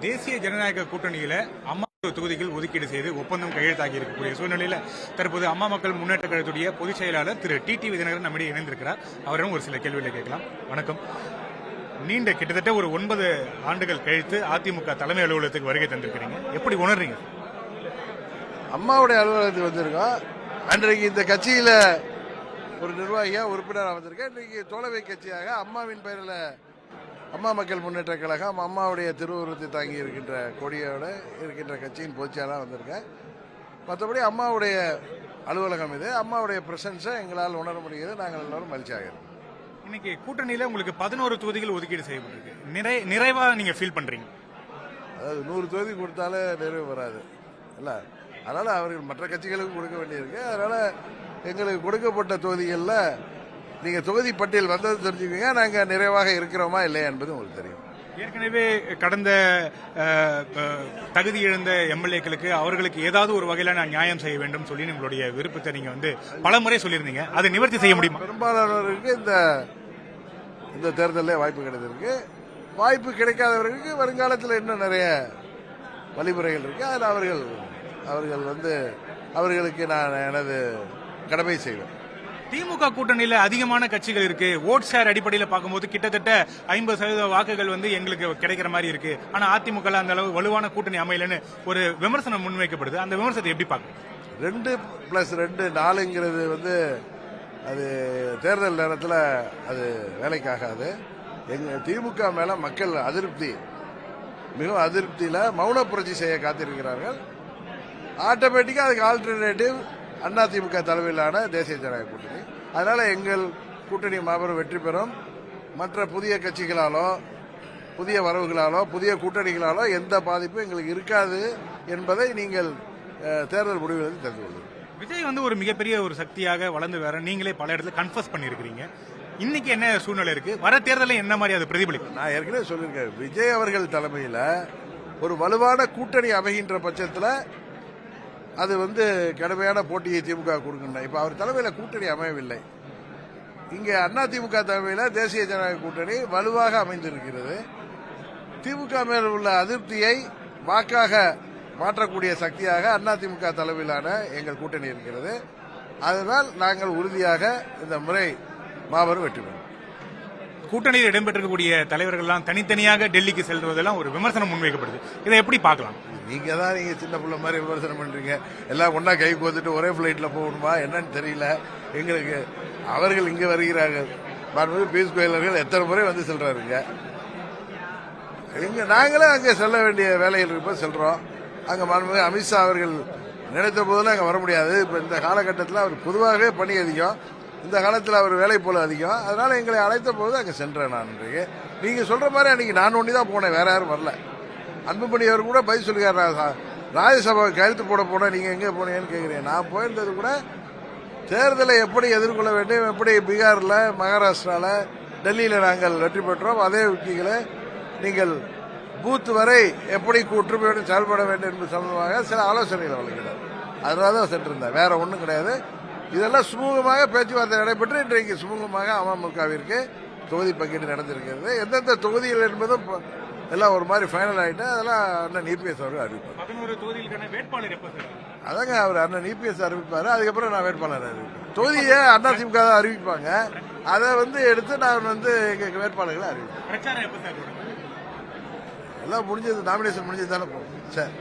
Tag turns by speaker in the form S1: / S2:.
S1: தேசிய ஜனநாயக கூட்டணியில அம்மா தொகுதிகள் ஒதுக்கீடு செய்து ஒப்பந்தம் கையெழுத்தாகி இருக்கக்கூடிய சூழ்நிலையில தற்போது அம்மா மக்கள் முன்னேற்ற கழகத்துடைய பொதுச் செயலாளர் திரு டிடிவி தினகரன் நம்மிடையே இணைந்திருக்கிறார். அவரிடம் ஒரு சில கேள்விகளை கேட்கலாம். வணக்கம். நீண்ட கிட்டத்தட்ட ஒரு 9 ஆண்டுகள் கழித்து அதிமுக தலைமை அலுவலகத்துக்கு வருகை தந்திருக்கிறீங்க. எப்படி உணர்றீங்க?
S2: அம்மாவுடைய அலுவலகத்துக்கு வந்திருக்கோம். அன்றைக்கு இந்த கட்சியில ஒரு நிர்வாகியா உறுப்பினராக வந்திருக்கேன். இன்றைக்கு தோழமை கட்சியாக அம்மாவின் பெயரில் அம்மா மக்கள் முன்னேற்ற கழகம் அம்மாவுடைய திருவுருவத்தை தாங்கி இருக்கின்ற கொடியோட இருக்கின்ற கட்சியின் பொதுச்செயலாளராக வந்திருக்கேன். மற்றபடி அம்மாவுடைய அலுவலகம் இது. அம்மாவுடைய பிரசன்ஸை எங்களால் உணர முடிகிறது. நாங்கள் எல்லாரும் மகிழ்ச்சியாக இருக்கோம்.
S1: இன்னைக்கு கூட்டணியில உங்களுக்கு 11 தொகுதிகள் ஒதுக்கீடு செய்யப்பட்டிருக்கு. நிறைவா நீங்க ஃபீல் பண்றீங்க?
S2: அதாவது 100 தொகுதி கொடுத்தாலே நிறைவு வராது இல்ல. அதனால அவர்கள் மற்ற கட்சிகளுக்கு கொடுக்க வேண்டியிருக்கு. அதனால எங்களுக்கு கொடுக்கப்பட்ட தொகுதிகளில் நீங்க தொகுதி பட்டியல் வந்தது தெரிஞ்சுக்கீங்க. நாங்க நிறைவாக இருக்கிறோமா இல்லையா என்பது உங்களுக்கு தெரியும்.
S1: ஏற்கனவே கடந்த தகுதி இழந்த எம்எல்ஏக்களுக்கு அவர்களுக்கு ஏதாவது ஒரு வகையில நான் நியாயம் செய்ய வேண்டும் சொல்லி உங்களுடைய விருப்பத்தை நீங்க பல முறை சொல்லியிருந்தீங்க. அதை நிவர்த்தி செய்ய முடியுமா?
S2: பெரும்பாலானவர்களுக்கு இந்த தேர்தலில் வாய்ப்பு கிடைத்திருக்கு. வாய்ப்பு கிடைக்காதவர்களுக்கு வருங்காலத்தில் இன்னும் நிறைய வழிமுறைகள் இருக்கு. அதில் அவர்களுக்கு நான் எனது கடமை செய்வேன்.
S1: திமுக கூட்டணியில அதிகமான கட்சிகள் இருக்கு. ஓட் ஷேர் அடிப்படையில் பார்க்கும்போது கிட்டத்தட்ட 50% வாக்குகள் எங்களுக்கு கிடைக்கிற மாதிரி இருக்கு. ஆனா அதிமுக அந்த அளவு வலுவான கூட்டணி அமையலன்னு ஒரு விமர்சனம் முன்வைக்கப்படுது. அந்த விமர்சனத்தை எப்படி பார்க்க?
S2: 2+2 4ங்கிறது அது தேர்தல் நேரத்தில் அது வேலைக்காகாது. எங்க திமுக மேல மக்கள் மிகவும் அதிருப்தியில மௌன புரட்சி செய்ய காத்திருக்கிறார்கள். ஆட்டோமேட்டிக்கா அதுக்கு ஆல்டர்னேட்டிவ் அதிமுக தலைமையிலான தேசிய ஜனநாயக கூட்டணி. அதனால எங்கள் கூட்டணி மாபெரும் வெற்றி பெறும். மற்ற புதிய கட்சிகளாலோ புதிய வரவுகளாலோ புதிய கூட்டணிகளாலோ எந்த பாதிப்பும் எங்களுக்கு இருக்காது என்பதை நீங்கள் தேர்தல் முடிவுகளில் தெரிந்து கொள்ளுங்கள்.
S1: விஜய் ஒரு மிகப்பெரிய ஒரு சக்தியாக வளர்ந்து வேற நீங்களே பல இடத்துல கன்ஃபர்ஸ் பண்ணிருக்கீங்க. இன்னைக்கு என்ன சூழ்நிலை இருக்கு? வர தேர்தலில் என்ன மாதிரி அது பிரதிபலிக்கும்?
S2: நான் ஏற்கனவே சொல்லியிருக்கேன். விஜய் அவர்கள் தலைமையில் ஒரு வலுவான கூட்டணி அமைகின்ற பட்சத்தில் அது கடுமையான போட்டியை திமுக கொடுக்கணும். இப்ப அவர் தலைமையில் கூட்டணி அமையவில்லை. இங்கே அதிமுக தலைமையில் தேசிய ஜனநாயக கூட்டணி வலுவாக அமைந்திருக்கிறது. திமுக மேல் உள்ள அதிருப்தியை வாக்காக மாற்றக்கூடிய சக்தியாக அதிமுக தலைமையிலான எங்கள் கூட்டணி இருக்கிறது. அதனால் நாங்கள் உறுதியாக இந்த முறை மாபெரும் வெற்றி பெறும்.
S1: கூட்டணியில் இடம்பெற்றிருக்கக்கூடிய தலைவர்கள்லாம் தனித்தனியாக டெல்லிக்கு செல்வதெல்லாம் ஒரு விமர்சனம் முன்வைக்கப்படுது. இதை எப்படி பார்க்கலாம்?
S2: நீங்க சின்ன பிள்ளை மாதிரி விமர்சனம் பண்றீங்க. எல்லாம் ஒன்னா கை கோத்துட்டு ஒரே பிளைட்ல போகணுமா என்னன்னு தெரியல எங்களுக்கு. அவர்கள் இங்க வருகிறார்கள். பியூஷ் கோயல் எத்தனை முறை செல்றாருங்க. நாங்களே அங்கே செல்ல வேண்டிய வேலையில் இருப்ப செல்றோம். அங்க மாண்புமிகு அமித்ஷா அவர்கள் நினைத்த போதெல்லாம் அங்க வர முடியாது. இப்ப இந்த காலகட்டத்தில் அவர் பொதுவாகவே பணி அதிகம். இந்த காலத்தில் அவர் வேலை போல அதிகம். அதனால எங்களை அழைத்த போது அங்கே சென்றேன். நான் நீங்க சொல்ற மாதிரி அன்னைக்கு நான் ஒண்டி போனேன். வேற யாரும் வரல. அன்புமணி அவர் கூட பதில் சொல்லிக்காரு. ராஜ்யசபா கையெழுத்து போட போன நீங்க எங்க போனீங்கன்னு கேட்கிறேன். நான் போயிருந்தது கூட தேர்தலை எப்படி எதிர்கொள்ள வேண்டும், எப்படி பீகார்ல மகாராஷ்டிரால டெல்லியில நாங்கள் வெற்றி பெற்றோம் அதே யுக்திகளை நீங்கள் பூத் வரை எப்படி ஒற்றுமையுடன் செயல்பட வேண்டும் என்பது சம்பந்தமாக சில ஆலோசனைகள் வழங்கினார். அதனாலதான் சென்றிருந்தேன். வேற ஒன்றும் கிடையாது. இதெல்லாம் சுமூகமாக பேச்சுவார்த்தை நடைபெற்று இன்றைக்கு சுமூகமாக அமமுகவிற்கு தொகுதி பங்கீடு நடந்திருக்கிறது. எந்தெந்த தொகுதிகள் என்பதும் எல்லாம் ஒரு மாதிரி ஃபைனல் ஆயிட்டு அதெல்லாம் அண்ணன் இபிஎஸ் அவர்கள் அறிவிப்பார்.
S1: 11 தொகுதிகளுக்கான வேட்பாளர் எப்ப சார்?
S2: அதாங்க அவர் அண்ணன் இபிஎஸ் அறிவிப்பாரு. அதுக்கப்புறம் நான் வேட்பாளர் அறிவிப்பேன். தொகுதியை அதிமுக தான் அறிவிப்பாங்க. அதை எடுத்து நான் எங்க வேட்பாளர்களை அறிவிப்பேன்.
S1: பிரச்சாரம் எப்ப சார்?
S2: எல்லாம் முடிஞ்சது. நாமினேஷன் முடிஞ்சது தானே போகும் சார்.